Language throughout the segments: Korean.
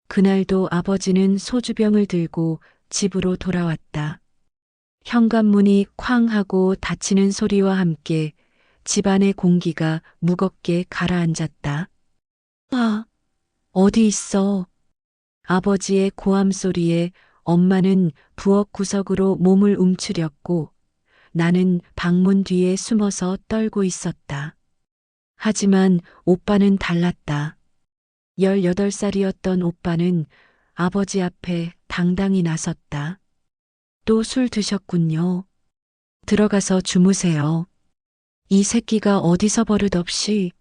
그날도 아버지는 소주병을 들고 집으로 돌아왔다. 현관문이 쾅 하고 닫히는 소리와 함께 집안의 공기가 무겁게 가라앉았다. 아, 어디 있어? 아버지의 고함 소리에 엄마는 부엌 구석으로 몸을 움츠렸고 나는 방문 뒤에 숨어서 떨고 있었다. 하지만 오빠는 달랐다. 18살이었던 오빠는 아버지 앞에 당당히 나섰다. 또 술 드셨군요. 들어가서 주무세요. 이 새끼가 어디서 버릇없이.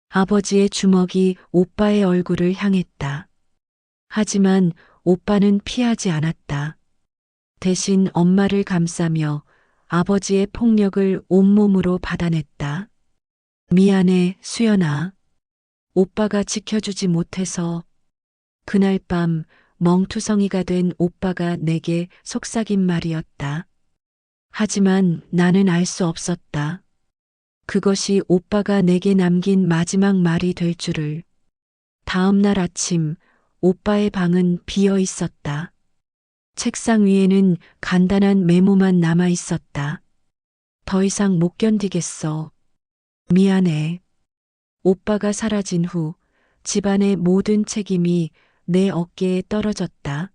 아버지의 주먹이 오빠의 얼굴을 향했다. 하지만 오빠는 피하지 않았다. 대신 엄마를 감싸며 아버지의 폭력을 온몸으로 받아냈다. 미안해, 수연아. 오빠가 지켜주지 못해서. 그날 밤 멍투성이가 된 오빠가 내게 속삭인 말이었다. 하지만 나는 알 수 없었다. 그것이 오빠가 내게 남긴 마지막 말이 될 줄을. 다음 날 아침 오빠의 방은 비어 있었다. 책상 위에는 간단한 메모만 남아 있었다. 더 이상 못 견디겠어. 미안해. 오빠가 사라진 후 집안의 모든 책임이 내 어깨에 떨어졌다.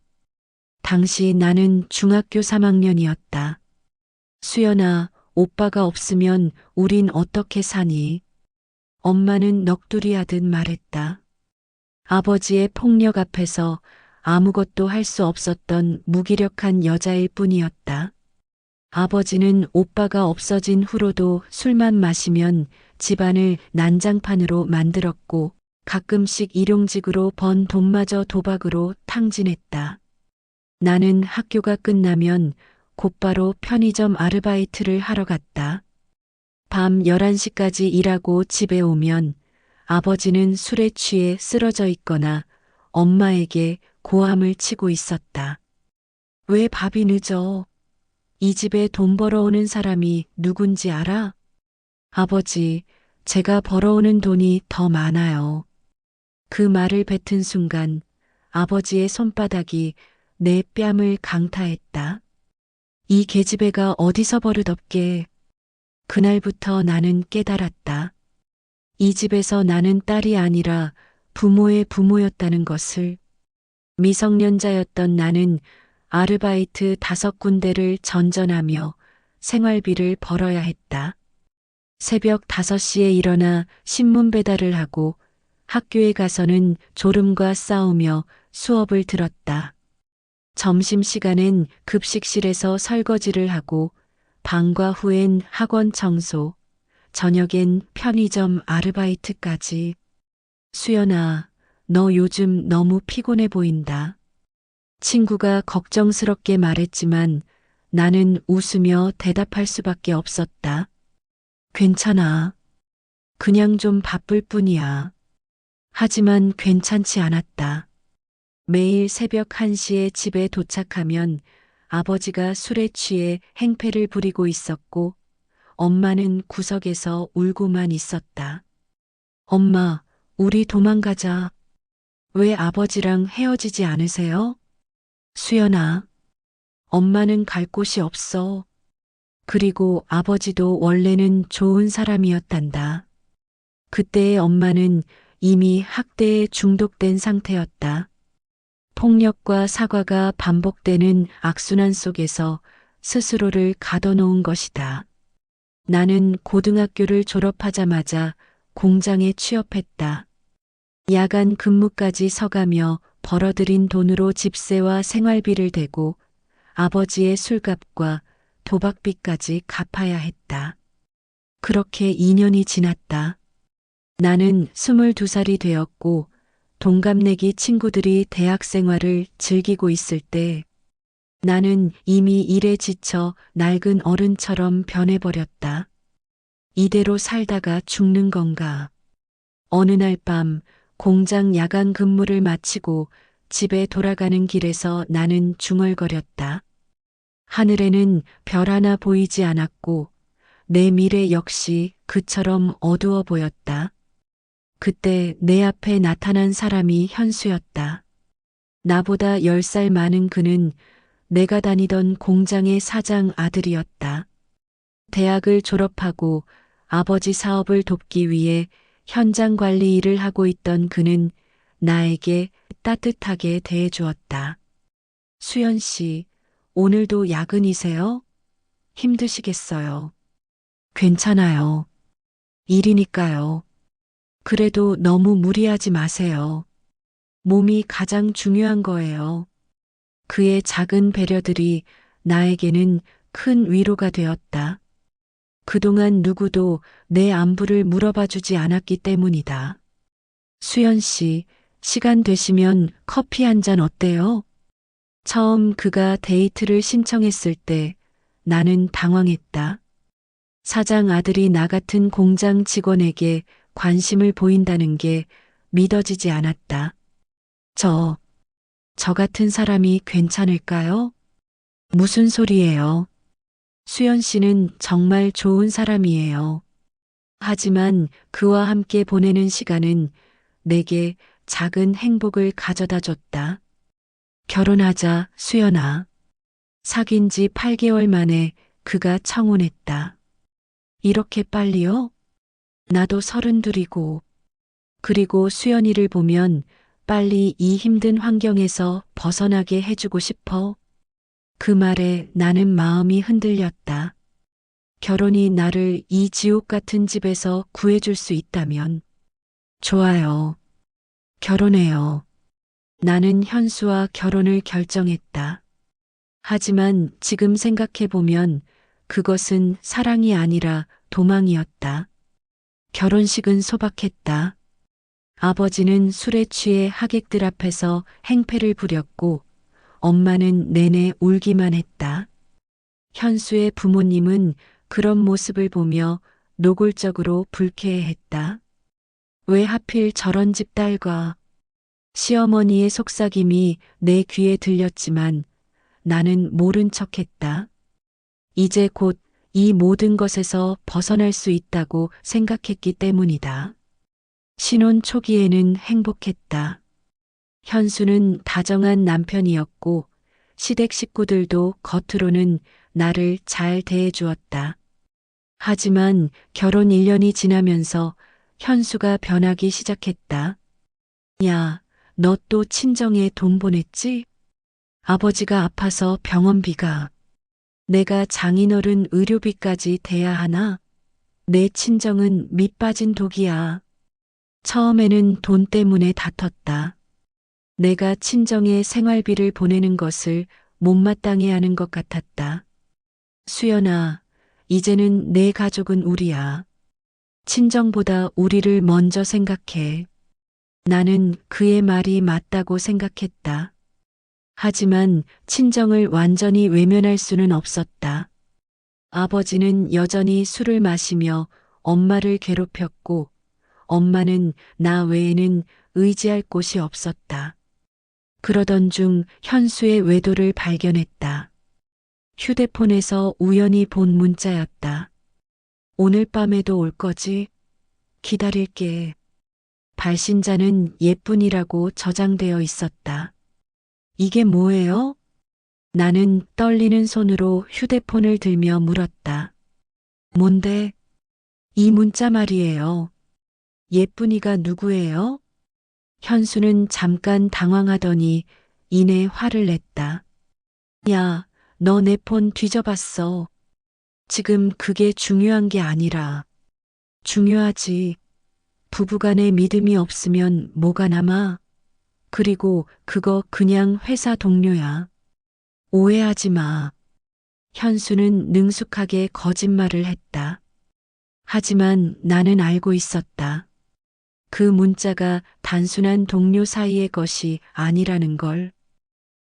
당시 나는 중학교 3학년이었다. 수연아, 오빠가 없으면 우린 어떻게 사니? 엄마는 넋두리하듯 말했다. 아버지의 폭력 앞에서 아무것도 할 수 없었던 무기력한 여자일 뿐이었다. 아버지는 오빠가 없어진 후로도 술만 마시면 집안을 난장판으로 만들었고 가끔씩 일용직으로 번 돈마저 도박으로 탕진했다. 나는 학교가 끝나면 곧바로 편의점 아르바이트를 하러 갔다. 밤 11시까지 일하고 집에 오면 아버지는 술에 취해 쓰러져 있거나 엄마에게 고함을 치고 있었다. 왜 밥이 늦어? 이 집에 돈 벌어오는 사람이 누군지 알아? 아버지, 제가 벌어오는 돈이 더 많아요. 그 말을 뱉은 순간 아버지의 손바닥이 내 뺨을 강타했다. 이 계집애가 어디서 버릇없게. 그날부터 나는 깨달았다. 이 집에서 나는 딸이 아니라 부모의 부모였다는 것을. 미성년자였던 나는 아르바이트 5군데를 전전하며 생활비를 벌어야 했다. 새벽 5시에 일어나 신문 배달을 하고 학교에 가서는 졸음과 싸우며 수업을 들었다. 점심시간엔 급식실에서 설거지를 하고 방과 후엔 학원 청소, 저녁엔 편의점 아르바이트까지. 수연아, 너 요즘 너무 피곤해 보인다. 친구가 걱정스럽게 말했지만 나는 웃으며 대답할 수밖에 없었다. 괜찮아. 그냥 좀 바쁠 뿐이야. 하지만 괜찮지 않았다. 매일 새벽 1시에 집에 도착하면 아버지가 술에 취해 행패를 부리고 있었고 엄마는 구석에서 울고만 있었다. 엄마, 우리 도망가자. 왜 아버지랑 헤어지지 않으세요? 수연아, 엄마는 갈 곳이 없어. 그리고 아버지도 원래는 좋은 사람이었단다. 그때의 엄마는 이미 학대에 중독된 상태였다. 폭력과 사과가 반복되는 악순환 속에서 스스로를 가둬놓은 것이다. 나는 고등학교를 졸업하자마자 공장에 취업했다. 야간 근무까지 서가며 벌어들인 돈으로 집세와 생활비를 대고 아버지의 술값과 도박비까지 갚아야 했다. 그렇게 2년이 지났다. 나는 22살이 되었고 동갑내기 친구들이 대학 생활을 즐기고 있을 때 나는 이미 일에 지쳐 낡은 어른처럼 변해버렸다. 이대로 살다가 죽는 건가? 어느 날 밤 공장 야간 근무를 마치고 집에 돌아가는 길에서 나는 중얼거렸다. 하늘에는 별 하나 보이지 않았고 내 미래 역시 그처럼 어두워 보였다. 그때 내 앞에 나타난 사람이 현수였다. 나보다 10살 많은 그는 내가 다니던 공장의 사장 아들이었다. 대학을 졸업하고 아버지 사업을 돕기 위해 현장 관리 일을 하고 있던 그는 나에게 따뜻하게 대해주었다. 수연 씨, 오늘도 야근이세요? 힘드시겠어요? 괜찮아요. 일이니까요. 그래도 너무 무리하지 마세요. 몸이 가장 중요한 거예요. 그의 작은 배려들이 나에게는 큰 위로가 되었다. 그동안 누구도 내 안부를 물어봐 주지 않았기 때문이다. 수연 씨, 시간 되시면 커피 한 잔 어때요? 처음 그가 데이트를 신청했을 때 나는 당황했다. 사장 아들이 나 같은 공장 직원에게 관심을 보인다는 게 믿어지지 않았다. 저, 저 같은 사람이 괜찮을까요? 무슨 소리예요? 수연 씨는 정말 좋은 사람이에요. 하지만 그와 함께 보내는 시간은 내게 작은 행복을 가져다 줬다. 결혼하자, 수연아. 사귄 지 8개월 만에 그가 청혼했다. 이렇게 빨리요? 나도 32이고, 그리고 수연이를 보면 빨리 이 힘든 환경에서 벗어나게 해주고 싶어. 그 말에 나는 마음이 흔들렸다. 결혼이 나를 이 지옥 같은 집에서 구해줄 수 있다면, 좋아요. 결혼해요. 나는 현수와 결혼을 결정했다. 하지만 지금 생각해보면 그것은 사랑이 아니라 도망이었다. 결혼식은 소박했다. 아버지는 술에 취해 하객들 앞에서 행패를 부렸고 엄마는 내내 울기만 했다. 현수의 부모님은 그런 모습을 보며 노골적으로 불쾌해했다. 왜 하필 저런 집 딸과 시어머니의 속삭임이 내 귀에 들렸지만 나는 모른 척했다. 이제 곧 이 모든 것에서 벗어날 수 있다고 생각했기 때문이다. 신혼 초기에는 행복했다. 현수는 다정한 남편이었고 시댁 식구들도 겉으로는 나를 잘 대해주었다. 하지만 결혼 1년이 지나면서 현수가 변하기 시작했다. 야, 너 또 친정에 돈 보냈지? 아버지가 아파서 병원비가, 내가 장인어른 의료비까지 대야 하나? 내 친정은 밑 빠진 독이야. 처음에는 돈 때문에 다퉜다. 내가 친정에 생활비를 보내는 것을 못마땅해 하는 것 같았다. 수연아, 이제는 내 가족은 우리야. 친정보다 우리를 먼저 생각해. 나는 그의 말이 맞다고 생각했다. 하지만 친정을 완전히 외면할 수는 없었다. 아버지는 여전히 술을 마시며 엄마를 괴롭혔고 엄마는 나 외에는 의지할 곳이 없었다. 그러던 중 현수의 외도를 발견했다. 휴대폰에서 우연히 본 문자였다. 오늘 밤에도 올 거지? 기다릴게. 발신자는 예쁜이라고 저장되어 있었다. 이게 뭐예요? 나는 떨리는 손으로 휴대폰을 들며 물었다. 뭔데? 이 문자 말이에요. 예쁜이가 누구예요? 현수는 잠깐 당황하더니 이내 화를 냈다. 야, 너 내 폰 뒤져봤어. 지금 그게 중요한 게 아니라. 중요하지. 부부간의 믿음이 없으면 뭐가 남아? 그리고 그거 그냥 회사 동료야. 오해하지 마. 현수는 능숙하게 거짓말을 했다. 하지만 나는 알고 있었다. 그 문자가 단순한 동료 사이의 것이 아니라는 걸.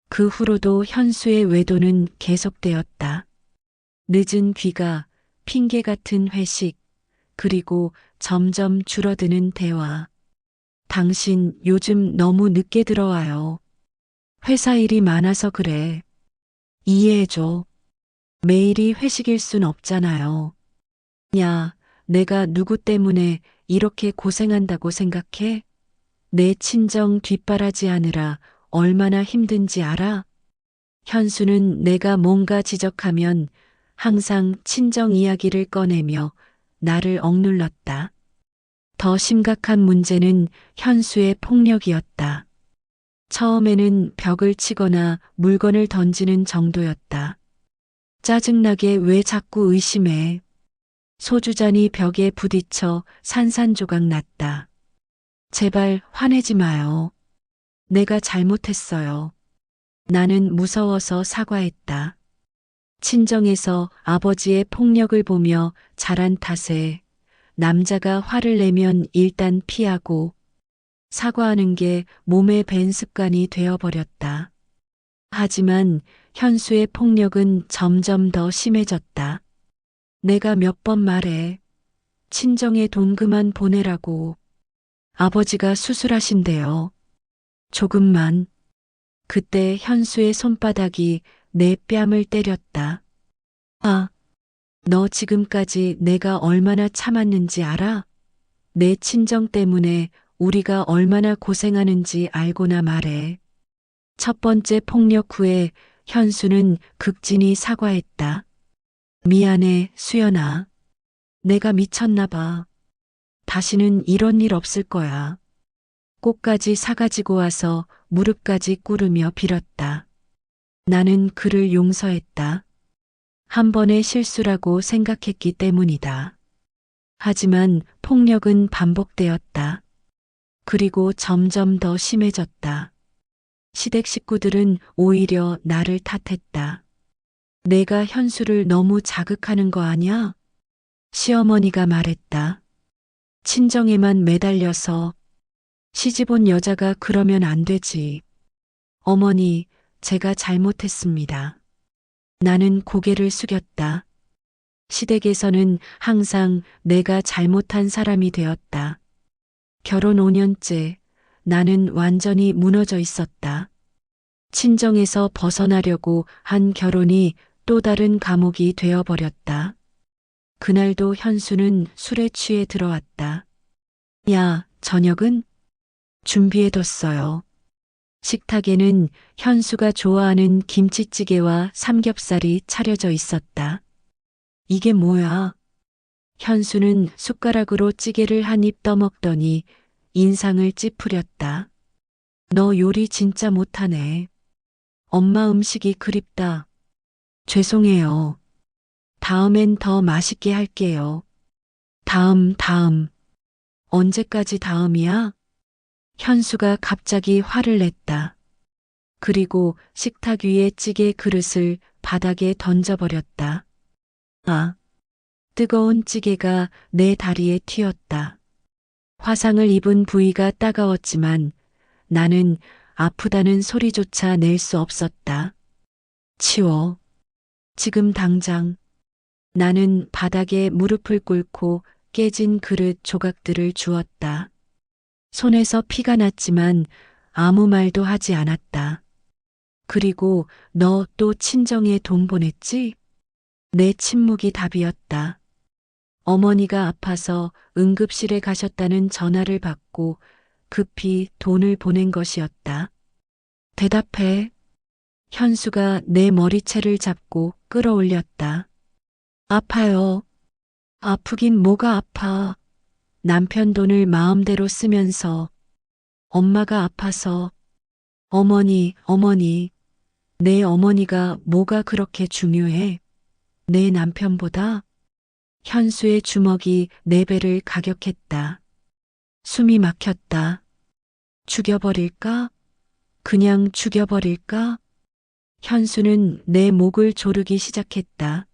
그 후로도 현수의 외도는 계속되었다. 늦은 귀가, 핑계 같은 회식, 그리고 점점 줄어드는 대화. 당신 요즘 너무 늦게 들어와요. 회사 일이 많아서 그래. 이해해줘. 매일이 회식일 순 없잖아요. 야, 내가 누구 때문에 이렇게 고생한다고 생각해? 내 친정 뒷바라지 하느라 얼마나 힘든지 알아? 현수는 내가 뭔가 지적하면 항상 친정 이야기를 꺼내며 나를 억눌렀다. 더 심각한 문제는 현수의 폭력이었다. 처음에는 벽을 치거나 물건을 던지는 정도였다. 짜증나게 왜 자꾸 의심해? 소주잔이 벽에 부딪혀 산산조각 났다. 제발 화내지 마요. 내가 잘못했어요. 나는 무서워서 사과했다. 친정에서 아버지의 폭력을 보며 자란 탓에 남자가 화를 내면 일단 피하고 사과하는 게 몸에 밴 습관이 되어버렸다. 하지만 현수의 폭력은 점점 더 심해졌다. 내가 몇 번 말해. 친정에 돈 그만 보내라고. 아버지가 수술하신대요. 조금만. 그때 현수의 손바닥이 내 뺨을 때렸다. 아, 너 지금까지 내가 얼마나 참았는지 알아? 내 친정 때문에 우리가 얼마나 고생하는지 알고나 말해. 첫 번째 폭력 후에 현수는 극진히 사과했다. 미안해, 수연아. 내가 미쳤나 봐. 다시는 이런 일 없을 거야. 꽃까지 사가지고 와서 무릎까지 꿇으며 빌었다. 나는 그를 용서했다. 한 번의 실수라고 생각했기 때문이다. 하지만 폭력은 반복되었다. 그리고 점점 더 심해졌다. 시댁 식구들은 오히려 나를 탓했다. 내가 현수를 너무 자극하는 거 아냐? 시어머니가 말했다. 친정에만 매달려서 시집 온 여자가 그러면 안 되지. 어머니, 제가 잘못했습니다. 나는 고개를 숙였다. 시댁에서는 항상 내가 잘못한 사람이 되었다. 결혼 5년째 나는 완전히 무너져 있었다. 친정에서 벗어나려고 한 결혼이 또 다른 감옥이 되어버렸다. 그날도 현수는 술에 취해 들어왔다. 야, 저녁은? 준비해뒀어요. 식탁에는 현수가 좋아하는 김치찌개와 삼겹살이 차려져 있었다. 이게 뭐야? 현수는 숟가락으로 찌개를 한 입 떠먹더니 인상을 찌푸렸다. 너 요리 진짜 못하네. 엄마 음식이 그립다. 죄송해요. 다음엔 더 맛있게 할게요. 다음. 언제까지 다음이야? 현수가 갑자기 화를 냈다. 그리고 식탁 위에 찌개 그릇을 바닥에 던져버렸다. 아, 뜨거운 찌개가 내 다리에 튀었다. 화상을 입은 부위가 따가웠지만 나는 아프다는 소리조차 낼 수 없었다. 치워. 지금 당장. 나는 바닥에 무릎을 꿇고 깨진 그릇 조각들을 주웠다. 손에서 피가 났지만 아무 말도 하지 않았다. 그리고 너 또 친정에 돈 보냈지? 내 침묵이 답이었다. 어머니가 아파서 응급실에 가셨다는 전화를 받고 급히 돈을 보낸 것이었다. 대답해. 현수가 내 머리채를 잡고 끌어올렸다. 아파요. 아프긴 뭐가 아파. 남편 돈을 마음대로 쓰면서 엄마가 아파서 어머니. 내 어머니가 뭐가 그렇게 중요해? 내 남편보다? 현수의 주먹이 내 배를 가격했다. 숨이 막혔다. 죽여버릴까? 그냥 죽여버릴까? 현수는 내 목을 조르기 시작했다.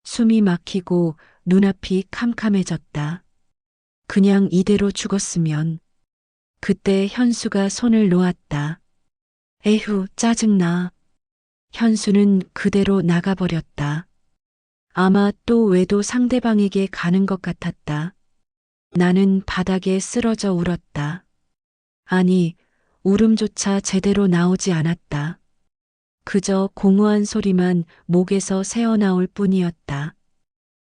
숨이 막히고 눈앞이 캄캄해졌다. 그냥 이대로 죽었으면. 그때 현수가 손을 놓았다. 에휴, 짜증나. 현수는 그대로 나가버렸다. 아마 또 외도 상대방에게 가는 것 같았다. 나는 바닥에 쓰러져 울었다. 아니, 울음조차 제대로 나오지 않았다. 그저 공허한 소리만 목에서 새어나올 뿐이었다.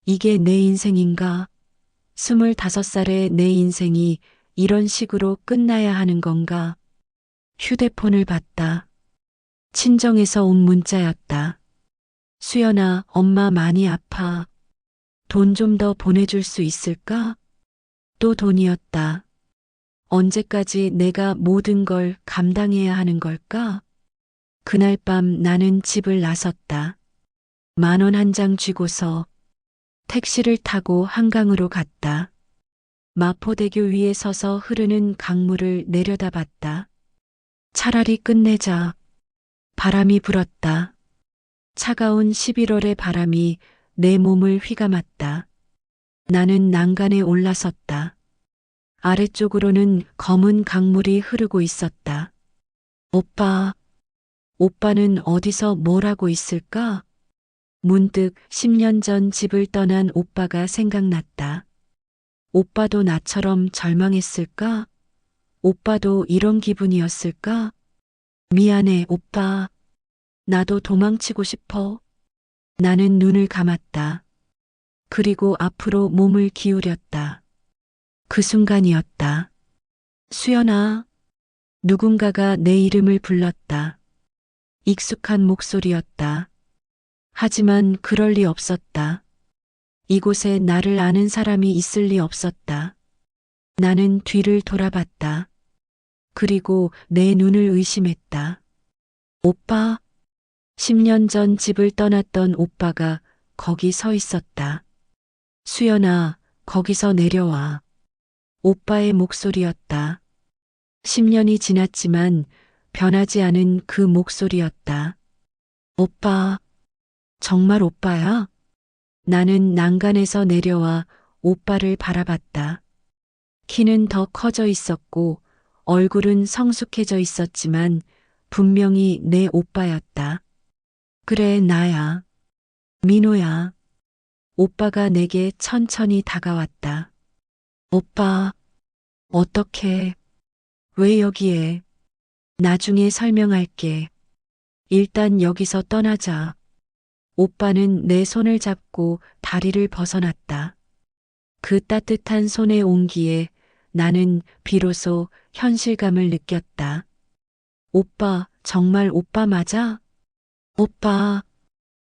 이게 내 인생인가? 25살의 내 인생이 이런 식으로 끝나야 하는 건가? 휴대폰을 봤다. 친정에서 온 문자였다. 수연아, 엄마 많이 아파. 돈 좀 더 보내줄 수 있을까? 또 돈이었다. 언제까지 내가 모든 걸 감당해야 하는 걸까? 그날 밤 나는 집을 나섰다. 10,000원 한 장 쥐고서 택시를 타고 한강으로 갔다. 마포대교 위에 서서 흐르는 강물을 내려다봤다. 차라리 끝내자. 바람이 불었다. 차가운 11월의 바람이 내 몸을 휘감았다. 나는 난간에 올라섰다. 아래쪽으로는 검은 강물이 흐르고 있었다. 오빠, 오빠는 어디서 뭘 하고 있을까? 문득 10년 전 집을 떠난 오빠가 생각났다. 오빠도 나처럼 절망했을까? 오빠도 이런 기분이었을까? 미안해, 오빠. 나도 도망치고 싶어. 나는 눈을 감았다. 그리고 앞으로 몸을 기울였다. 그 순간이었다. 수연아. 누군가가 내 이름을 불렀다. 익숙한 목소리였다. 하지만 그럴 리 없었다. 이곳에 나를 아는 사람이 있을 리 없었다. 나는 뒤를 돌아봤다. 그리고 내 눈을 의심했다. 오빠. 10년 전 집을 떠났던 오빠가 거기 서 있었다. 수연아, 거기서 내려와. 오빠의 목소리였다. 10년이 지났지만 변하지 않은 그 목소리였다. 오빠, 정말 오빠야? 나는 난간에서 내려와 오빠를 바라봤다. 키는 더 커져 있었고 얼굴은 성숙해져 있었지만 분명히 내 오빠였다. 그래, 나야. 민호야. 오빠가 내게 천천히 다가왔다. 오빠, 어떡해. 왜 여기에? 나중에 설명할게. 일단 여기서 떠나자. 오빠는 내 손을 잡고 다리를 벗어났다. 그 따뜻한 손의 온기에 나는 비로소 현실감을 느꼈다. 오빠, 정말 오빠 맞아? 오빠.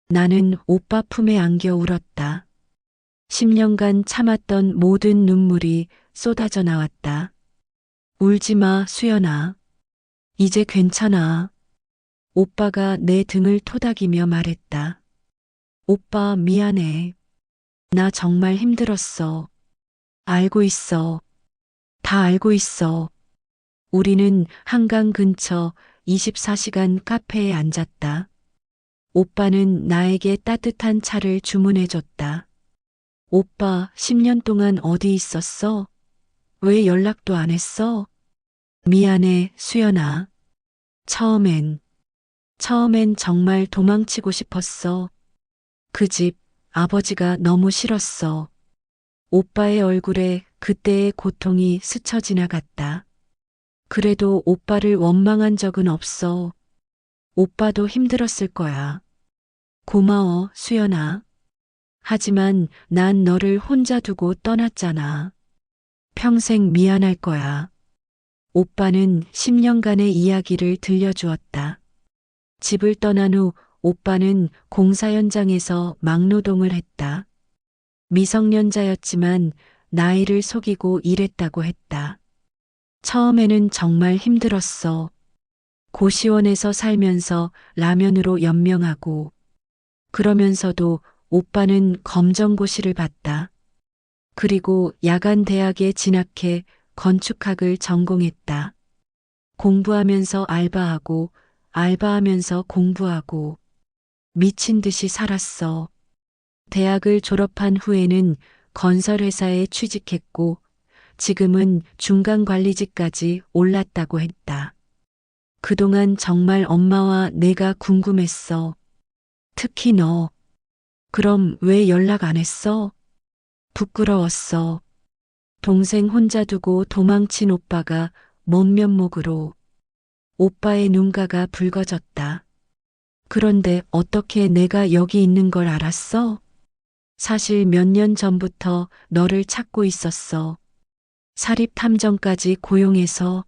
나는 오빠 품에 안겨 울었다. 10년간 참았던 모든 눈물이 쏟아져 나왔다. 울지 마, 수연아. 이제 괜찮아. 오빠가 내 등을 토닥이며 말했다. 오빠, 미안해. 나 정말 힘들었어. 알고 있어. 다 알고 있어. 우리는 한강 근처 24시간 카페에 앉았다. 오빠는 나에게 따뜻한 차를 주문해줬다. 오빠, 10년 동안 어디 있었어? 왜 연락도 안 했어? 미안해, 수연아. 처음엔 정말 도망치고 싶었어. 그 집, 아버지가 너무 싫었어. 오빠의 얼굴에 그때의 고통이 스쳐 지나갔다. 그래도 오빠를 원망한 적은 없어. 오빠도 힘들었을 거야. 고마워, 수연아. 하지만 난 너를 혼자 두고 떠났잖아. 평생 미안할 거야. 오빠는 10년간의 이야기를 들려주었다. 집을 떠난 후 오빠는 공사 현장에서 막노동을 했다. 미성년자였지만 나이를 속이고 일했다고 했다. 처음에는 정말 힘들었어. 고시원에서 살면서 라면으로 연명하고 그러면서도 오빠는 검정고시를 봤다. 그리고 야간 대학에 진학해 건축학을 전공했다. 공부하면서 알바하고 알바하면서 공부하고 미친 듯이 살았어. 대학을 졸업한 후에는 건설회사에 취직했고 지금은 중간관리직까지 올랐다고 했다. 그동안 정말 엄마와 내가 궁금했어. 특히 너. 그럼 왜 연락 안 했어? 부끄러웠어. 동생 혼자 두고 도망친 오빠가 뭔 면목으로. 오빠의 눈가가 붉어졌다. 그런데 어떻게 내가 여기 있는 걸 알았어? 사실 몇 년 전부터 너를 찾고 있었어. 사립탐정까지 고용해서.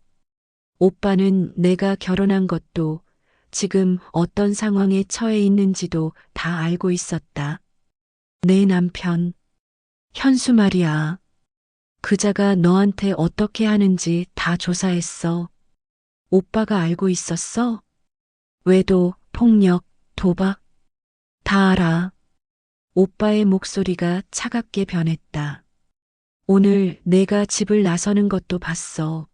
오빠는 내가 결혼한 것도 지금 어떤 상황에 처해 있는지도 다 알고 있었다. 내 남편, 현수 말이야. 그자가 너한테 어떻게 하는지 다 조사했어. 오빠가 알고 있었어? 외도, 폭력, 도박, 다 알아. 오빠의 목소리가 차갑게 변했다. 오늘 내가 집을 나서는 것도 봤어.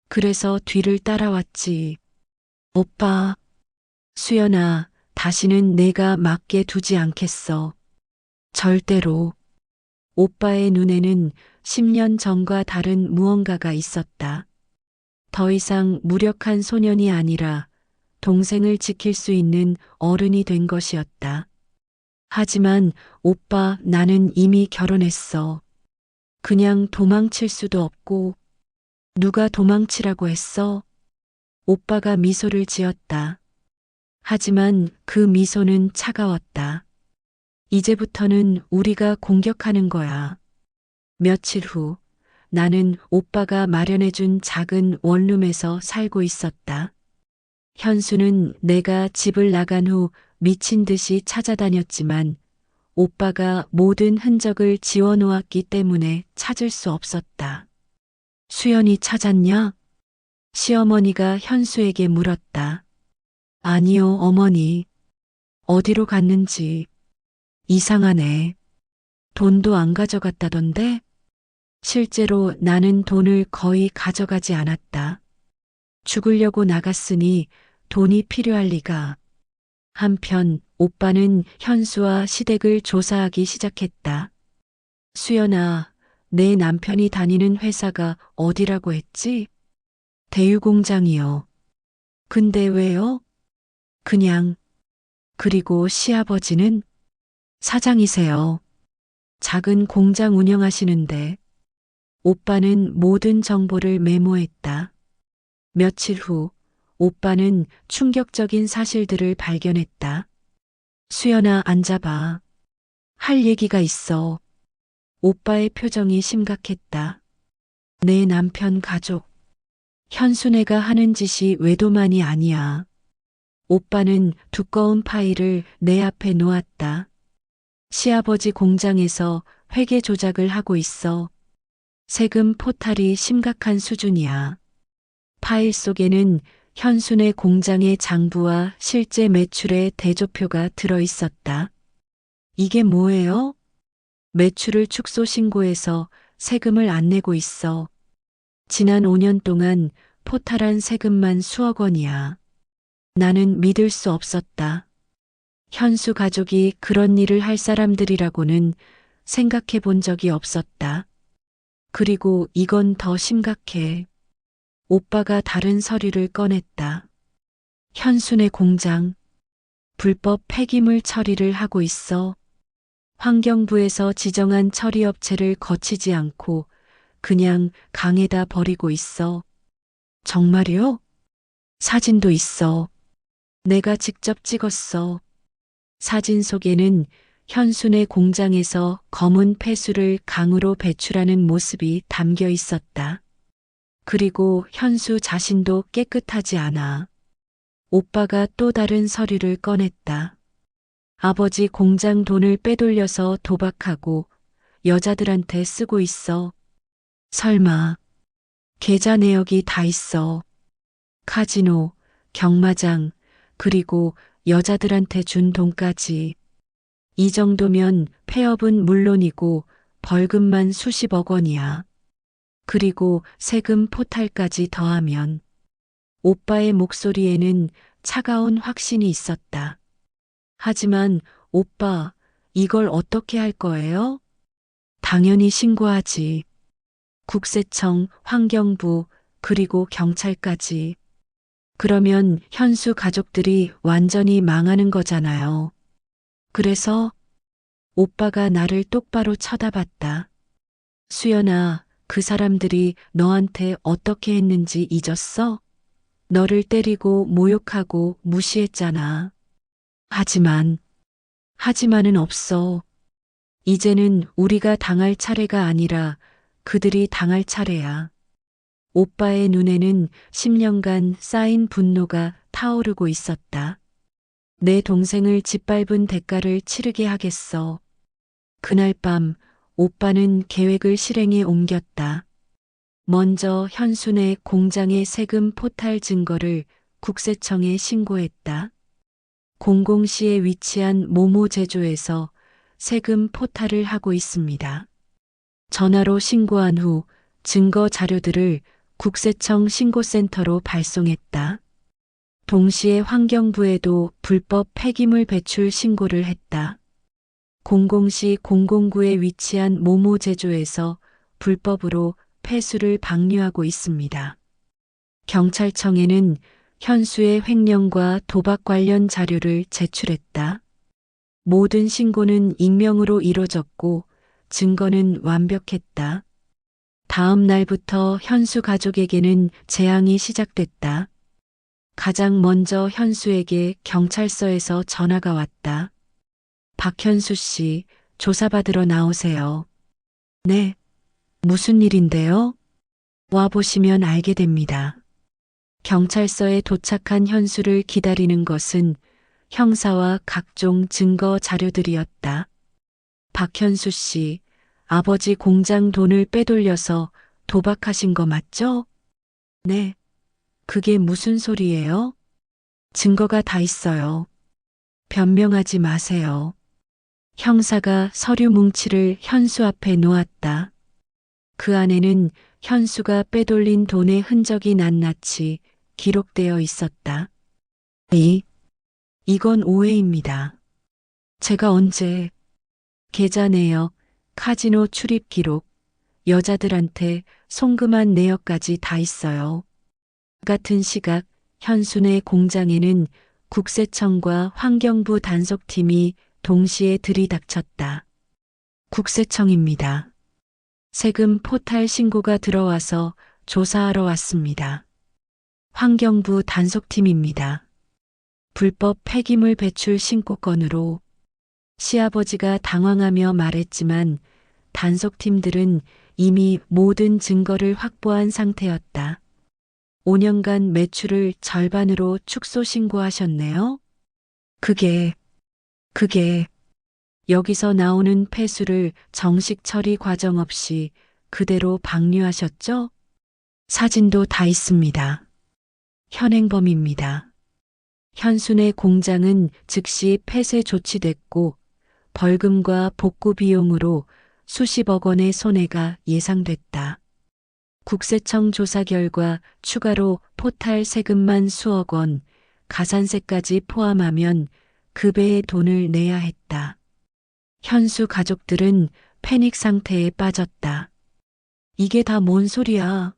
그래서 뒤를 따라왔지. 오빠, 수연아, 다시는 내가 맞게 두지 않겠어. 절대로. 오빠의 눈에는 10년 전과 다른 무언가가 있었다. 더 이상 무력한 소년이 아니라 동생을 지킬 수 있는 어른이 된 것이었다. 하지만 오빠, 나는 이미 결혼했어. 그냥 도망칠 수도 없고. 누가 도망치라고 했어? 오빠가 미소를 지었다. 하지만 그 미소는 차가웠다. 이제부터는 우리가 공격하는 거야. 며칠 후 나는 오빠가 마련해준 작은 원룸에서 살고 있었다. 현수는 내가 집을 나간 후 미친 듯이 찾아다녔지만 오빠가 모든 흔적을 지워놓았기 때문에 찾을 수 없었다. 수연이 찾았냐? 시어머니가 현수에게 물었다. 아니요, 어머니. 어디로 갔는지. 이상하네. 돈도 안 가져갔다던데? 실제로 나는 돈을 거의 가져가지 않았다. 죽으려고 나갔으니 돈이 필요할 리가. 한편 오빠는 현수와 시댁을 조사하기 시작했다. 수연아, 내 남편이 다니는 회사가 어디라고 했지? 대유공장이요. 근데 왜요? 그냥. 그리고 시아버지는 사장이세요. 작은 공장 운영하시는데. 오빠는 모든 정보를 메모했다. 며칠 후 오빠는 충격적인 사실들을 발견했다. 수연아, 앉아봐. 할 얘기가 있어. 오빠의 표정이 심각했다. 내 남편 가족. 현순애가 하는 짓이 외도만이 아니야. 오빠는 두꺼운 파일을 내 앞에 놓았다. 시아버지 공장에서 회계 조작을 하고 있어. 세금 포탈이 심각한 수준이야. 파일 속에는 현순애 공장의 장부와 실제 매출의 대조표가 들어 있었다. 이게 뭐예요? 매출을 축소 신고해서 세금을 안 내고 있어. 지난 5년 동안 포탈한 세금만 수억 원이야. 나는 믿을 수 없었다. 현수 가족이 그런 일을 할 사람들이라고는 생각해 본 적이 없었다. 그리고 이건 더 심각해. 오빠가 다른 서류를 꺼냈다. 현순의 공장, 불법 폐기물 처리를 하고 있어. 환경부에서 지정한 처리업체를 거치지 않고 그냥 강에다 버리고 있어. 정말요? 사진도 있어. 내가 직접 찍었어. 사진 속에는 현순의 공장에서 검은 폐수를 강으로 배출하는 모습이 담겨 있었다. 그리고 현수 자신도 깨끗하지 않아. 오빠가 또 다른 서류를 꺼냈다. 아버지 공장 돈을 빼돌려서 도박하고 여자들한테 쓰고 있어. 설마, 계좌 내역이 다 있어. 카지노, 경마장, 그리고 여자들한테 준 돈까지. 이 정도면 폐업은 물론이고 벌금만 수십억 원이야. 그리고 세금 포탈까지 더하면 오빠의 목소리에는 차가운 확신이 있었다. 하지만 오빠, 이걸 어떻게 할 거예요? 당연히 신고하지. 국세청, 환경부, 그리고 경찰까지. 그러면 현수 가족들이 완전히 망하는 거잖아요. 그래서 오빠가 나를 똑바로 쳐다봤다. 수연아, 그 사람들이 너한테 어떻게 했는지 잊었어? 너를 때리고 모욕하고 무시했잖아. 하지만은 없어. 이제는 우리가 당할 차례가 아니라 그들이 당할 차례야. 오빠의 눈에는 10년간 쌓인 분노가 타오르고 있었다. 내 동생을 짓밟은 대가를 치르게 하겠어. 그날 밤 오빠는 계획을 실행에 옮겼다. 먼저 현순의 공장의 세금 포탈 증거를 국세청에 신고했다. 공공시에 위치한 모모 제조에서 세금 포탈을 하고 있습니다. 전화로 신고한 후 증거 자료들을 국세청 신고센터로 발송했다. 동시에 환경부에도 불법 폐기물 배출 신고를 했다. 공공시 공공구에 위치한 모모 제조에서 불법으로 폐수를 방류하고 있습니다. 경찰청에는 현수의 횡령과 도박 관련 자료를 제출했다. 모든 신고는 익명으로 이뤄졌고 증거는 완벽했다. 다음 날부터 현수 가족에게는 재앙이 시작됐다. 가장 먼저 현수에게 경찰서에서 전화가 왔다. 박현수 씨, 조사받으러 나오세요. 네, 무슨 일인데요? 와보시면 알게 됩니다. 경찰서에 도착한 현수를 기다리는 것은 형사와 각종 증거 자료들이었다. 박현수 씨, 아버지 공장 돈을 빼돌려서 도박하신 거 맞죠? 네. 그게 무슨 소리예요? 증거가 다 있어요. 변명하지 마세요. 형사가 서류 뭉치를 현수 앞에 놓았다. 그 안에는 현수가 빼돌린 돈의 흔적이 낱낱이 기록되어 있었다. 이건 오해입니다. 제가 언제 계좌 내역, 카지노 출입 기록, 여자들한테 송금한 내역까지 다 있어요. 같은 시각 현순의 공장에는 국세청과 환경부 단속팀이 동시에 들이닥쳤다. 국세청입니다. 세금 포탈 신고가 들어와서 조사하러 왔습니다. 환경부 단속팀입니다. 불법 폐기물 배출 신고건으로 시아버지가 당황하며 말했지만 단속팀들은 이미 모든 증거를 확보한 상태였다. 5년간 매출을 절반으로 축소 신고하셨네요. 그게 여기서 나오는 폐수를 정식 처리 과정 없이 그대로 방류하셨죠? 사진도 다 있습니다. 현행범입니다. 현순의 공장은 즉시 폐쇄 조치됐고 벌금과 복구 비용으로 수십억 원의 손해가 예상됐다. 국세청 조사 결과 추가로 포탈 세금만 수억 원, 가산세까지 포함하면 그 배의 돈을 내야 했다. 현수 가족들은 패닉 상태에 빠졌다. 이게 다 뭔 소리야?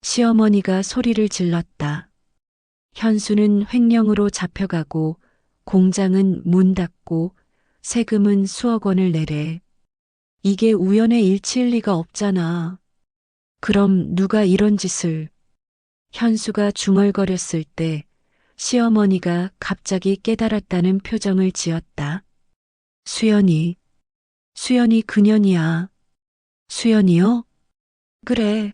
시어머니가 소리를 질렀다. 현수는 횡령으로 잡혀가고 공장은 문 닫고 세금은 수억 원을 내래. 이게 우연의 일치일 리가 없잖아. 그럼 누가 이런 짓을? 현수가 중얼거렸을 때 시어머니가 갑자기 깨달았다는 표정을 지었다. 수연이 그년이야. 수연이요? 그래.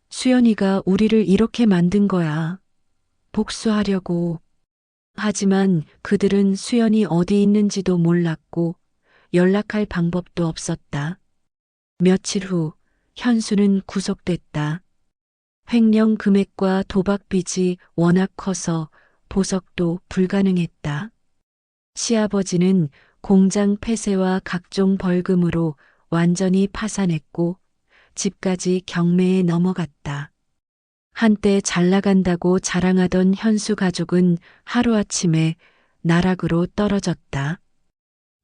수연이가 우리를 이렇게 만든 거야. 복수하려고. 하지만 그들은 수연이 어디 있는지도 몰랐고 연락할 방법도 없었다. 며칠 후 현수는 구속됐다. 횡령 금액과 도박 빚이 워낙 커서 보석도 불가능했다. 시아버지는 공장 폐쇄와 각종 벌금으로 완전히 파산했고 집까지 경매에 넘어갔다. 한때 잘 나간다고 자랑하던 현수 가족은 하루아침에 나락으로 떨어졌다.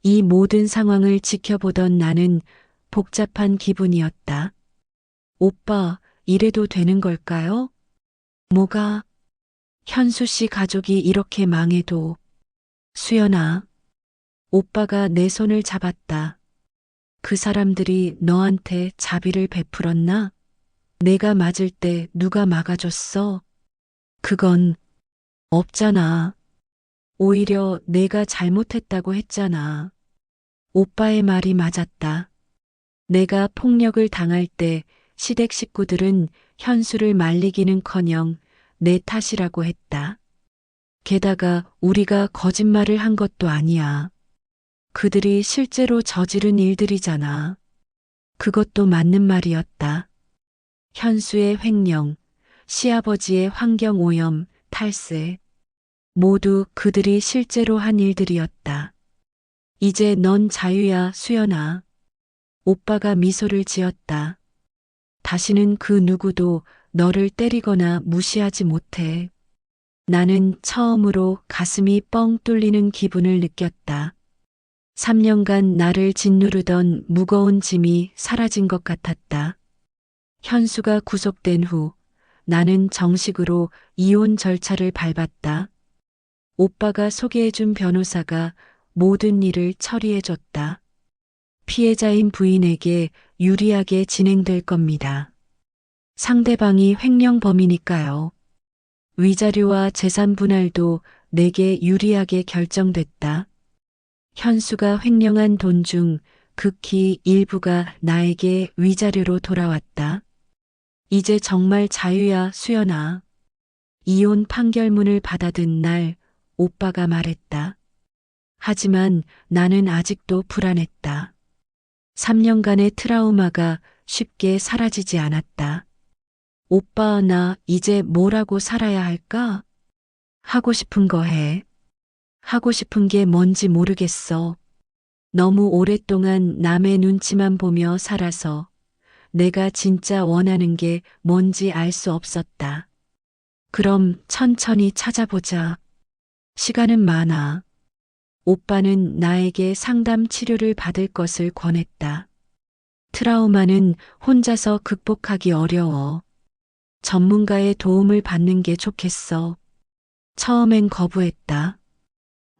이 모든 상황을 지켜보던 나는 복잡한 기분이었다. 오빠, 이래도 되는 걸까요? 뭐가? 현수 씨 가족이 이렇게 망해도. 수연아, 오빠가 내 손을 잡았다. 그 사람들이 너한테 자비를 베풀었나? 내가 맞을 때 누가 막아줬어? 그건 없잖아. 오히려 내가 잘못했다고 했잖아. 오빠의 말이 맞았다. 내가 폭력을 당할 때 시댁 식구들은 현수를 말리기는커녕 내 탓이라고 했다. 게다가 우리가 거짓말을 한 것도 아니야. 그들이 실제로 저지른 일들이잖아. 그것도 맞는 말이었다. 현수의 횡령, 시아버지의 환경오염, 탈세. 모두 그들이 실제로 한 일들이었다. 이제 넌 자유야, 수연아. 오빠가 미소를 지었다. 다시는 그 누구도 너를 때리거나 무시하지 못해. 나는 처음으로 가슴이 뻥 뚫리는 기분을 느꼈다. 3년간 나를 짓누르던 무거운 짐이 사라진 것 같았다. 현수가 구속된 후 나는 정식으로 이혼 절차를 밟았다. 오빠가 소개해준 변호사가 모든 일을 처리해줬다. 피해자인 부인에게 유리하게 진행될 겁니다. 상대방이 횡령범이니까요. 위자료와 재산 분할도 내게 유리하게 결정됐다. 현수가 횡령한 돈 중 극히 일부가 나에게 위자료로 돌아왔다. 이제 정말 자유야, 수연아. 이혼 판결문을 받아든 날 오빠가 말했다. 하지만 나는 아직도 불안했다. 3년간의 트라우마가 쉽게 사라지지 않았다. 오빠, 나 이제 뭐라고 살아야 할까? 하고 싶은 거 해. 하고 싶은 게 뭔지 모르겠어. 너무 오랫동안 남의 눈치만 보며 살아서 내가 진짜 원하는 게 뭔지 알 수 없었다. 그럼 천천히 찾아보자. 시간은 많아. 오빠는 나에게 상담 치료를 받을 것을 권했다. 트라우마는 혼자서 극복하기 어려워. 전문가의 도움을 받는 게 좋겠어. 처음엔 거부했다.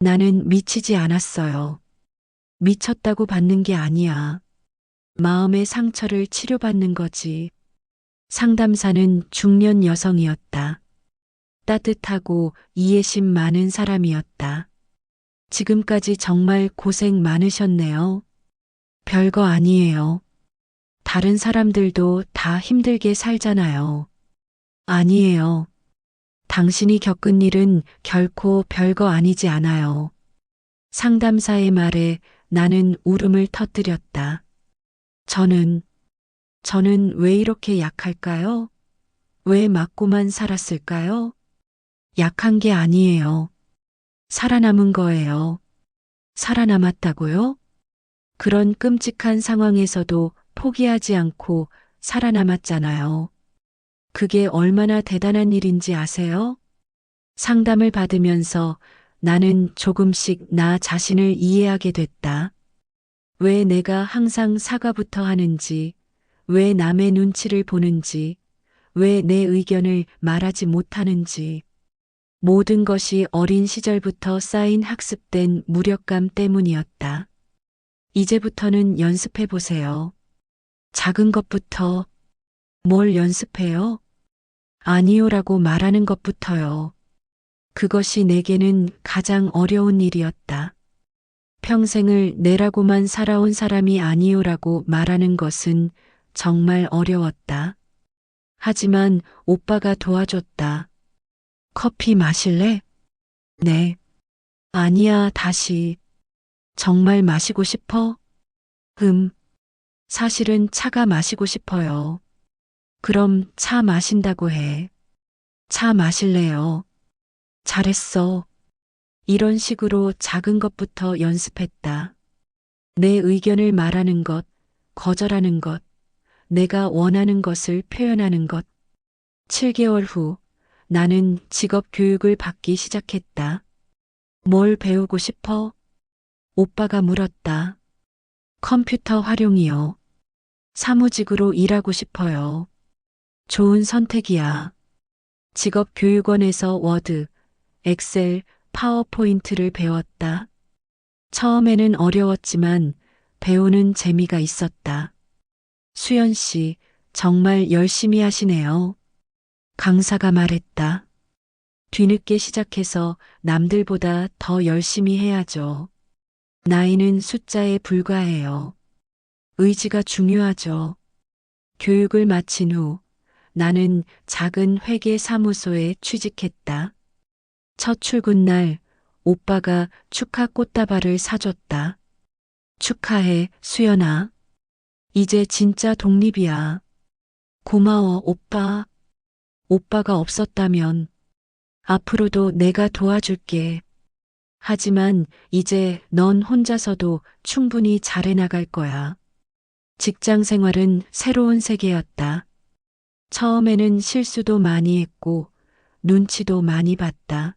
나는 미치지 않았어요. 미쳤다고 받는 게 아니야. 마음의 상처를 치료받는 거지. 상담사는 중년 여성이었다. 따뜻하고 이해심 많은 사람이었다. 지금까지 정말 고생 많으셨네요. 별거 아니에요. 다른 사람들도 다 힘들게 살잖아요. 아니에요. 당신이 겪은 일은 결코 별거 아니지 않아요. 상담사의 말에 나는 울음을 터뜨렸다. 저는 왜 이렇게 약할까요? 왜 맞고만 살았을까요? 약한 게 아니에요. 살아남은 거예요. 살아남았다고요? 그런 끔찍한 상황에서도 포기하지 않고 살아남았잖아요. 그게 얼마나 대단한 일인지 아세요? 상담을 받으면서 나는 조금씩 나 자신을 이해하게 됐다. 왜 내가 항상 사과부터 하는지, 왜 남의 눈치를 보는지, 왜 내 의견을 말하지 못하는지. 모든 것이 어린 시절부터 쌓인 학습된 무력감 때문이었다. 이제부터는 연습해 보세요. 작은 것부터. 뭘 연습해요? 아니요라고 말하는 것부터요. 그것이 내게는 가장 어려운 일이었다. 평생을 내라고만 살아온 사람이 아니요라고 말하는 것은 정말 어려웠다. 하지만 오빠가 도와줬다. 커피 마실래? 네. 아니야, 다시. 정말 마시고 싶어? 사실은 차가 마시고 싶어요. 그럼 차 마신다고 해. 차 마실래요? 잘했어. 이런 식으로 작은 것부터 연습했다. 내 의견을 말하는 것, 거절하는 것, 내가 원하는 것을 표현하는 것. 7개월 후 나는 직업 교육을 받기 시작했다. 뭘 배우고 싶어? 오빠가 물었다. 컴퓨터 활용이요. 사무직으로 일하고 싶어요. 좋은 선택이야. 직업교육원에서 워드, 엑셀, 파워포인트를 배웠다. 처음에는 어려웠지만 배우는 재미가 있었다. 수연 씨, 정말 열심히 하시네요. 강사가 말했다. 뒤늦게 시작해서 남들보다 더 열심히 해야죠. 나이는 숫자에 불과해요. 의지가 중요하죠. 교육을 마친 후 나는 작은 회계 사무소에 취직했다. 첫 출근 날 오빠가 축하 꽃다발을 사줬다. 축하해, 수연아. 이제 진짜 독립이야. 고마워, 오빠. 오빠가 없었다면 앞으로도 내가 도와줄게. 하지만 이제 넌 혼자서도 충분히 잘해 나갈 거야. 직장 생활은 새로운 세계였다. 처음에는 실수도 많이 했고 눈치도 많이 봤다.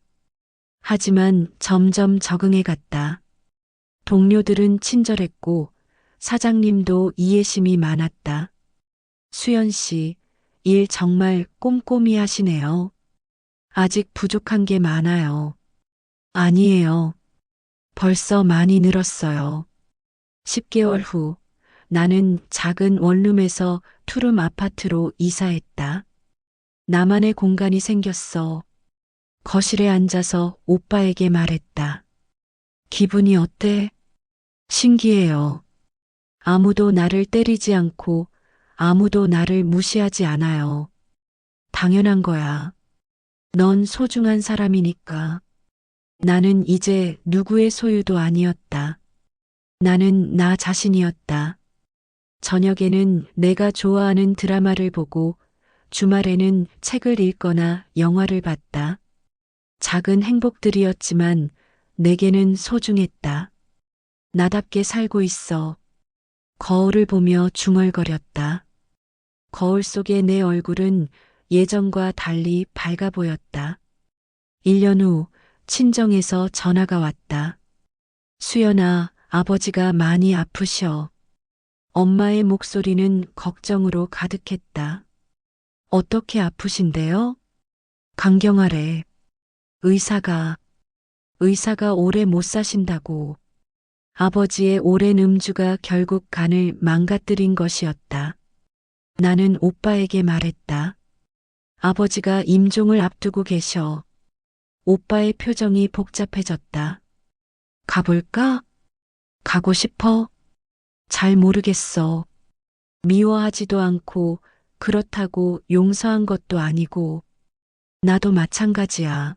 하지만 점점 적응해 갔다. 동료들은 친절했고 사장님도 이해심이 많았다. 수연 씨, 일 정말 꼼꼼히 하시네요. 아직 부족한 게 많아요. 아니에요. 벌써 많이 늘었어요. 10개월 후 나는 작은 원룸에서 투룸 아파트로 이사했다. 나만의 공간이 생겼어. 거실에 앉아서 오빠에게 말했다. 기분이 어때? 신기해요. 아무도 나를 때리지 않고 아무도 나를 무시하지 않아요. 당연한 거야. 넌 소중한 사람이니까. 나는 이제 누구의 소유도 아니었다. 나는 나 자신이었다. 저녁에는 내가 좋아하는 드라마를 보고 주말에는 책을 읽거나 영화를 봤다. 작은 행복들이었지만 내게는 소중했다. 나답게 살고 있어. 거울을 보며 중얼거렸다. 거울 속의 내 얼굴은 예전과 달리 밝아 보였다. 1년 후 친정에서 전화가 왔다. 수연아, 아버지가 많이 아프셔. 엄마의 목소리는 걱정으로 가득했다. 어떻게 아프신데요? 강경하래. 의사가 오래 못 사신다고. 아버지의 오랜 음주가 결국 간을 망가뜨린 것이었다. 나는 오빠에게 말했다. 아버지가 임종을 앞두고 계셔. 오빠의 표정이 복잡해졌다. 가볼까? 가고 싶어? 잘 모르겠어. 미워하지도 않고 그렇다고 용서한 것도 아니고 나도 마찬가지야.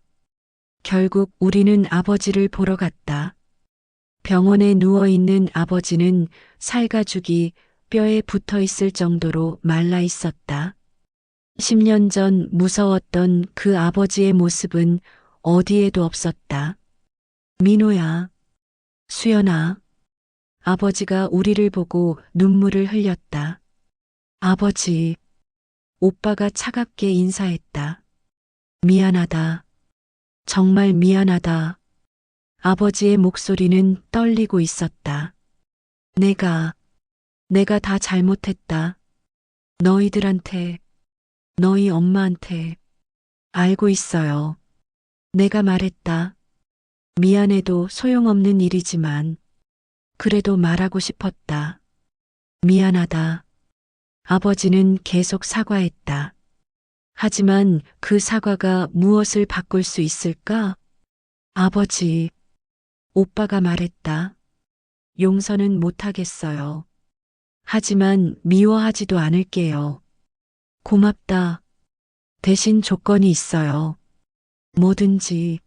결국 우리는 아버지를 보러 갔다. 병원에 누워있는 아버지는 살가죽이 뼈에 붙어 있을 정도로 말라 있었다. 10년 전 무서웠던 그 아버지의 모습은 어디에도 없었다. 민호야, 수연아. 아버지가 우리를 보고 눈물을 흘렸다. 아버지, 오빠가 차갑게 인사했다. 미안하다. 정말 미안하다. 아버지의 목소리는 떨리고 있었다. 내가 다 잘못했다. 너희들한테, 너희 엄마한테. 알고 있어요. 내가 말했다. 미안해도 소용없는 일이지만 그래도 말하고 싶었다. 미안하다. 아버지는 계속 사과했다. 하지만 그 사과가 무엇을 바꿀 수 있을까? 아버지, 오빠가 말했다. 용서는 못하겠어요. 하지만 미워하지도 않을게요. 고맙다. 대신 조건이 있어요. 뭐든지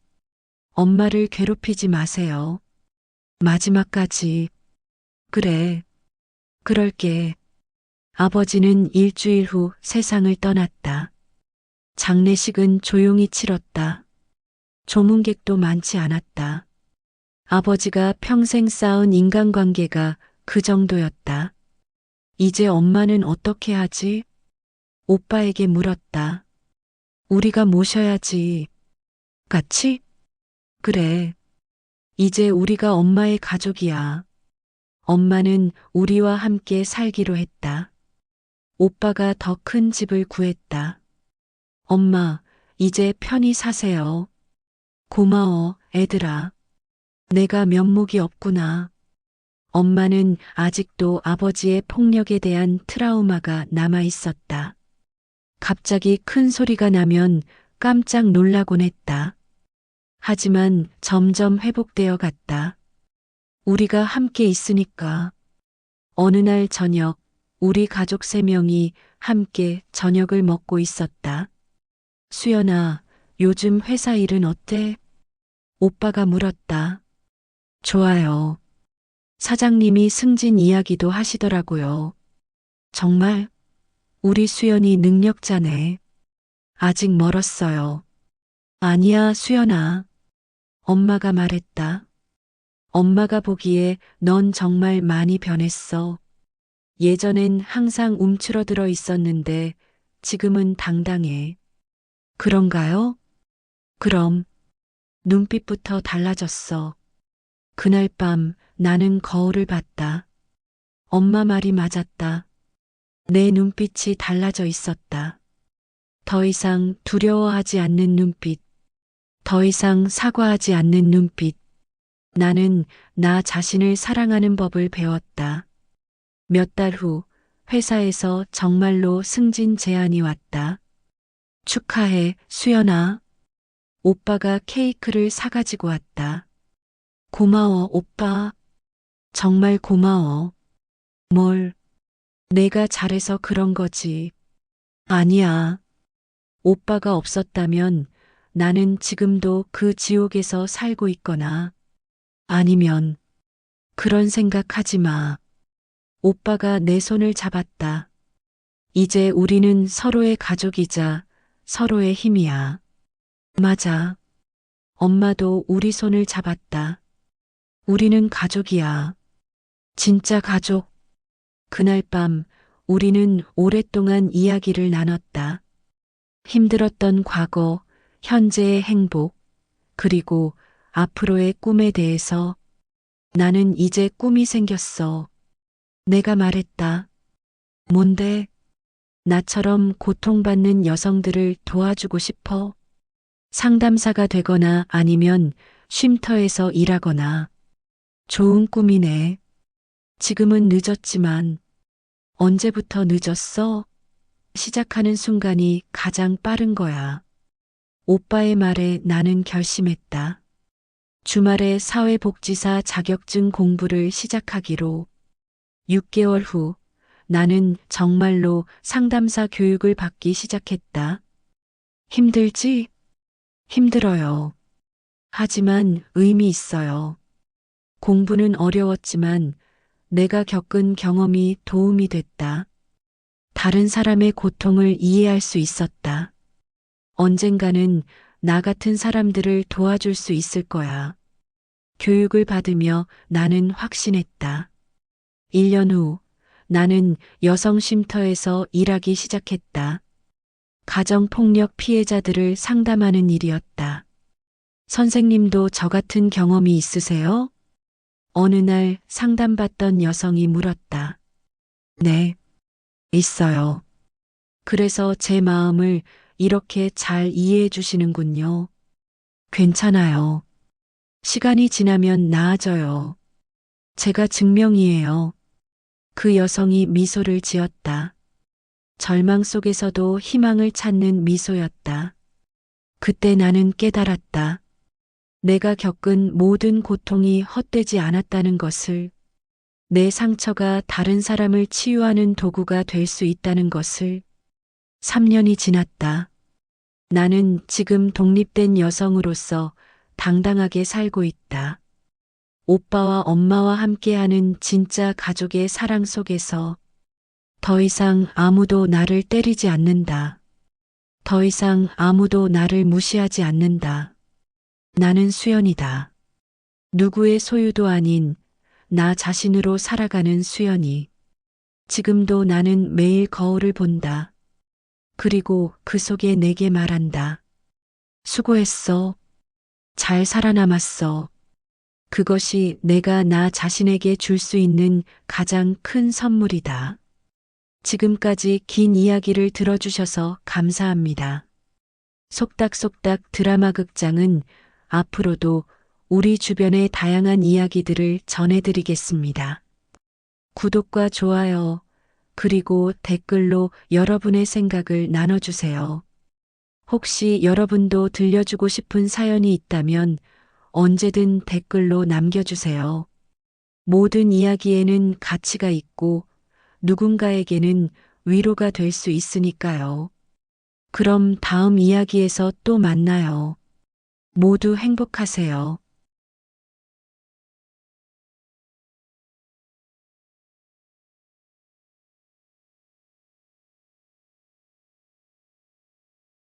엄마를 괴롭히지 마세요. 마지막까지. 그래. 그럴게. 아버지는 일주일 후 세상을 떠났다. 장례식은 조용히 치렀다. 조문객도 많지 않았다. 아버지가 평생 쌓은 인간관계가 그 정도였다. 이제 엄마는 어떻게 하지? 오빠에게 물었다. 우리가 모셔야지. 같이? 그래. 이제 우리가 엄마의 가족이야. 엄마는 우리와 함께 살기로 했다. 오빠가 더 큰 집을 구했다. 엄마, 이제 편히 사세요. 고마워, 애들아. 내가 면목이 없구나. 엄마는 아직도 아버지의 폭력에 대한 트라우마가 남아 있었다. 갑자기 큰 소리가 나면 깜짝 놀라곤 했다. 하지만 점점 회복되어 갔다. 우리가 함께 있으니까. 어느 날 저녁, 우리 가족 3명이 함께 저녁을 먹고 있었다. 수연아, 요즘 회사 일은 어때? 오빠가 물었다. 좋아요. 사장님이 승진 이야기도 하시더라고요. 정말? 우리 수연이 능력자네. 아직 멀었어요. 아니야, 수연아. 엄마가 말했다. 엄마가 보기에 넌 정말 많이 변했어. 예전엔 항상 움츠러들어 있었는데 지금은 당당해. 그런가요? 그럼 눈빛부터 달라졌어. 그날 밤 나는 거울을 봤다. 엄마 말이 맞았다. 내 눈빛이 달라져 있었다. 더 이상 두려워하지 않는 눈빛. 더 이상 사과하지 않는 눈빛. 나는 나 자신을 사랑하는 법을 배웠다. 몇 달 후 회사에서 정말로 승진 제안이 왔다. 축하해, 수연아. 오빠가 케이크를 사가지고 왔다. 고마워, 오빠. 정말 고마워. 뭘, 내가 잘해서 그런 거지. 아니야. 오빠가 없었다면 나는 지금도 그 지옥에서 살고 있거나 아니면 그런 생각하지 마. 오빠가 내 손을 잡았다. 이제 우리는 서로의 가족이자 서로의 힘이야. 맞아. 엄마도 우리 손을 잡았다. 우리는 가족이야. 진짜 가족. 그날 밤 우리는 오랫동안 이야기를 나눴다. 힘들었던 과거, 현재의 행복, 그리고 앞으로의 꿈에 대해서. 나는 이제 꿈이 생겼어. 내가 말했다. 뭔데? 나처럼 고통받는 여성들을 도와주고 싶어. 상담사가 되거나 아니면 쉼터에서 일하거나. 좋은 꿈이네. 지금은 늦었지만 언제부터 늦었어? 시작하는 순간이 가장 빠른 거야. 오빠의 말에 나는 결심했다. 주말에 사회복지사 자격증 공부를 시작하기로. 6개월 후 나는 정말로 상담사 교육을 받기 시작했다. 힘들지? 힘들어요. 하지만 의미 있어요. 공부는 어려웠지만 내가 겪은 경험이 도움이 됐다. 다른 사람의 고통을 이해할 수 있었다. 언젠가는 나 같은 사람들을 도와줄 수 있을 거야. 교육을 받으며 나는 확신했다. 1년 후 나는 여성 쉼터에서 일하기 시작했다. 가정폭력 피해자들을 상담하는 일이었다. 선생님도 저 같은 경험이 있으세요? 어느 날 상담받던 여성이 물었다. 네, 있어요. 그래서 제 마음을 이렇게 잘 이해해 주시는군요. 괜찮아요. 시간이 지나면 나아져요. 제가 증명이에요. 그 여성이 미소를 지었다. 절망 속에서도 희망을 찾는 미소였다. 그때 나는 깨달았다. 내가 겪은 모든 고통이 헛되지 않았다는 것을, 내 상처가 다른 사람을 치유하는 도구가 될 수 있다는 것을. 3년이 지났다. 나는 지금 독립된 여성으로서 당당하게 살고 있다. 오빠와 엄마와 함께하는 진짜 가족의 사랑 속에서 더 이상 아무도 나를 때리지 않는다. 더 이상 아무도 나를 무시하지 않는다. 나는 수연이다. 누구의 소유도 아닌 나 자신으로 살아가는 수연이. 지금도 나는 매일 거울을 본다. 그리고 그 속에 내게 말한다. 수고했어. 잘 살아남았어. 그것이 내가 나 자신에게 줄 수 있는 가장 큰 선물이다. 지금까지 긴 이야기를 들어주셔서 감사합니다. 속닥속닥 드라마 극장은 앞으로도 우리 주변의 다양한 이야기들을 전해드리겠습니다. 구독과 좋아요, 그리고 댓글로 여러분의 생각을 나눠주세요. 혹시 여러분도 들려주고 싶은 사연이 있다면 언제든 댓글로 남겨주세요. 모든 이야기에는 가치가 있고 누군가에게는 위로가 될 수 있으니까요. 그럼 다음 이야기에서 또 만나요. 모두 행복하세요.